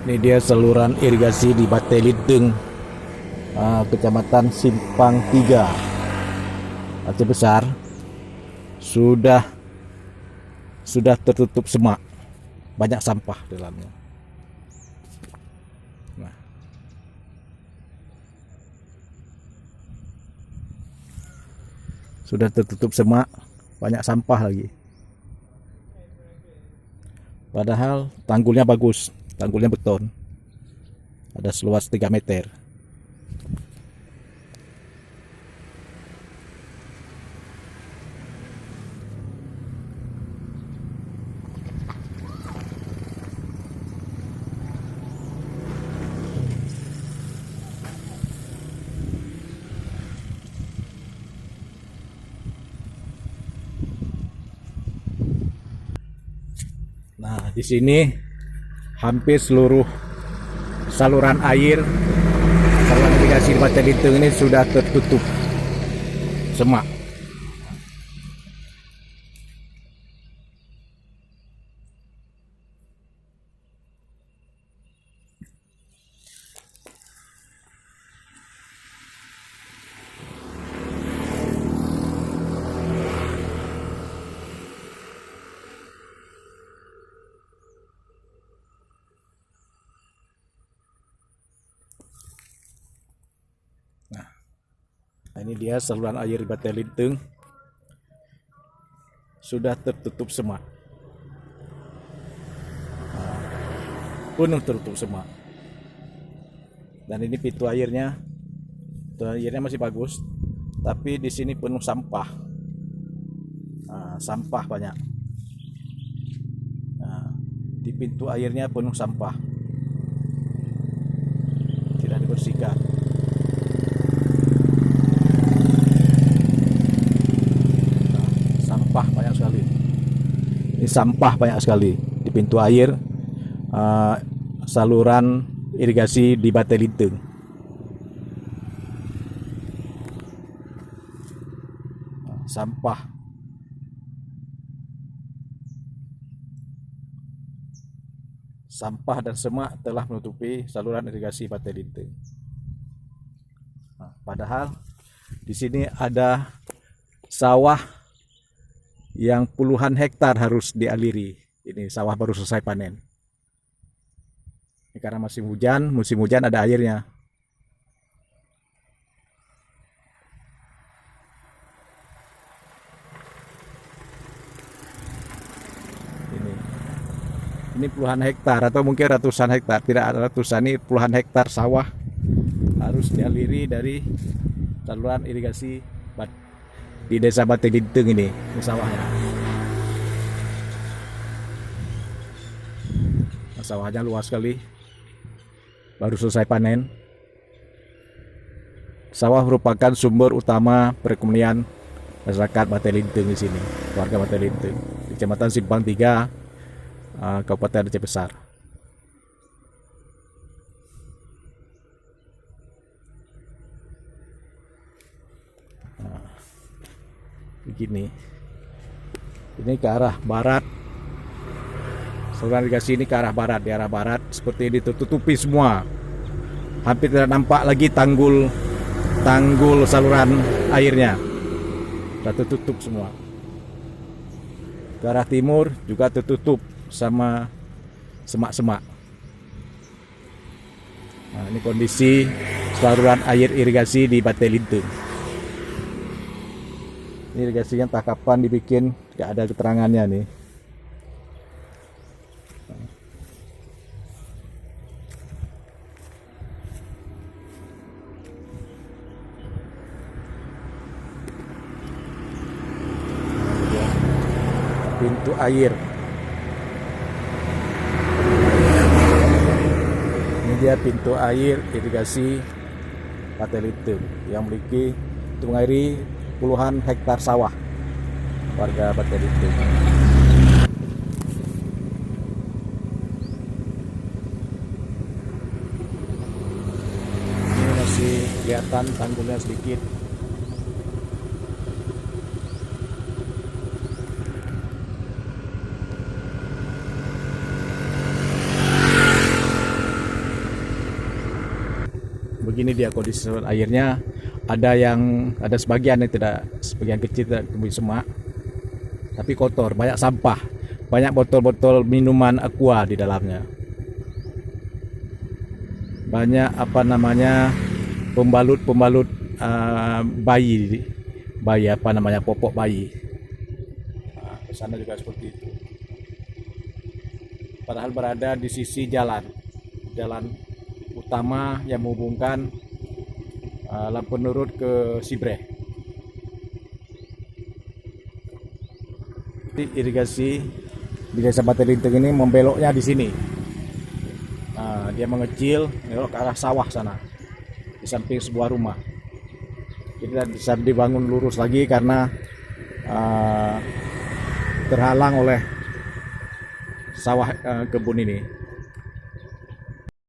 Ini dia saluran irigasi di Bate Linteng, Kecamatan Simpang 3, Aceh Besar. Sudah tertutup semak, banyak sampah di dalamnya. Nah, sudah tertutup semak, banyak sampah lagi. Padahal tanggulnya bagus, tanggulnya beton, ada seluas 3 meter. Nah, di sini hampir seluruh saluran air, saluran irigasi di Bate Linteng ini sudah tertutup semak. Nah, ini dia saluran air Bate Linteng sudah tertutup semak, penuh tertutup semak. Dan ini pintu airnya masih bagus, tapi di sini penuh sampah, sampah banyak. Nah, di pintu airnya penuh sampah, tidak dibersihkan. Sampah banyak sekali. Ini sampah banyak sekali di pintu air saluran irigasi di Bate Linteng. Sampah. Sampah dan semak telah menutupi saluran irigasi Bate Linteng. Nah, padahal di sini ada sawah yang puluhan hektar harus dialiri. Ini sawah baru selesai panen. Ini karena musim hujan ada airnya. Ini puluhan hektar atau mungkin ratusan hektar, tidak ratusan, ini puluhan hektar sawah harus dialiri dari saluran irigasi di desa Bate Linteng ini sawahnya. Sawahnya luas sekali, baru selesai panen. Sawah merupakan sumber utama perekonomian masyarakat Bate Linteng di sini, warga Bate Linteng, di Kecamatan Simpang 3, Kabupaten Aceh Besar. Nah, begini, ini ke arah barat, saluran irigasi ini ke arah barat, di arah barat seperti ini tertutupi semua, hampir tidak nampak lagi tanggul saluran airnya, sudah tertutup semua. Ke arah timur juga tertutup sama semak-semak. Nah, ini kondisi saluran air irigasi di Bate Linteng. Ini irigasinya entah kapan dibikin, gak ada keterangannya nih. Pintu air. Ini dia pintu air irigasi Bate Linteng yang mengairi puluhan hektar sawah warga Bate Linteng. Ini masih kelihatan tanggulnya sedikit. begini dia kondisi airnya. Ada sebagian yang tidak, sebagian kecil tidak tumbuh semak, tapi kotor, banyak sampah, banyak botol-botol minuman aqua di dalamnya, banyak pembalut bayi popok bayi. Ke sana juga seperti itu. Padahal berada di sisi jalan utama yang menghubungkan Lampu Nurut ke Sibreh. Irigasi di Desa Batu Linting ini membeloknya di sini. Dia mengecil belok ke arah sawah sana, di samping sebuah rumah. Jadi tidak bisa dibangun lurus lagi karena terhalang oleh sawah kebun ini.